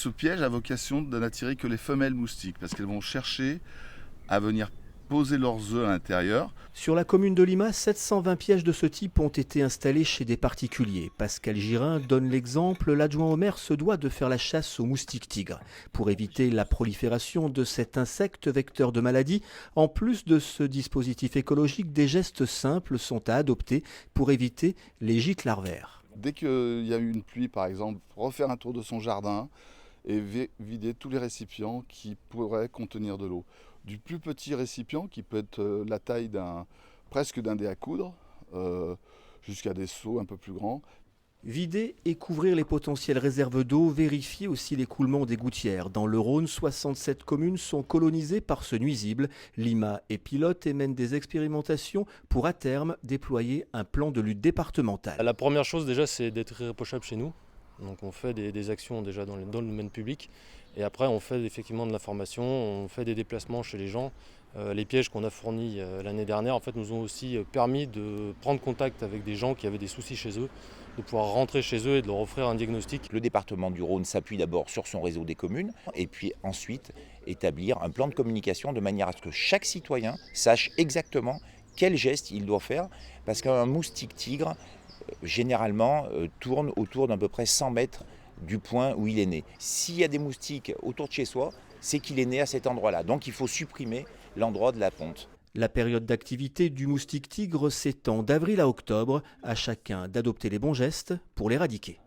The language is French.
Ce piège a vocation de n'attirer que les femelles moustiques parce qu'elles vont chercher à venir poser leurs œufs à l'intérieur. Sur la commune de Lima, 720 pièges de ce type ont été installés chez des particuliers. Pascal Girin donne l'exemple, l'adjoint au maire se doit de faire la chasse aux moustiques tigres. Pour éviter la prolifération de cet insecte vecteur de maladies, en plus de ce dispositif écologique, des gestes simples sont à adopter pour éviter les gîtes larvaires. Dès qu'il y a eu une pluie par exemple, refaire un tour de son jardin et vider tous les récipients qui pourraient contenir de l'eau. Du plus petit récipient qui peut être la taille presque d'un dé à coudre, jusqu'à des seaux un peu plus grands. Vider et couvrir les potentielles réserves d'eau, vérifier aussi l'écoulement des gouttières. Dans le Rhône, 67 communes sont colonisées par ce nuisible. Lima est pilote et mène des expérimentations pour à terme déployer un plan de lutte départemental. La première chose déjà, c'est d'être irréprochable chez nous. Donc on fait des actions déjà dans le domaine public et après on fait effectivement de l'information, on fait des déplacements chez les gens. Les pièges qu'on a fournis l'année dernière en fait, nous ont aussi permis de prendre contact avec des gens qui avaient des soucis chez eux, de pouvoir rentrer chez eux et de leur offrir un diagnostic. Le département du Rhône s'appuie d'abord sur son réseau des communes et puis ensuite établir un plan de communication de manière à ce que chaque citoyen sache exactement quel geste il doit faire parce qu'un moustique tigre généralement tourne autour d'à peu près 100 mètres du point où il est né. S'il y a des moustiques autour de chez soi, c'est qu'il est né à cet endroit-là. Donc il faut supprimer l'endroit de la ponte. La période d'activité du moustique tigre s'étend d'avril à octobre. À chacun d'adopter les bons gestes pour l'éradiquer.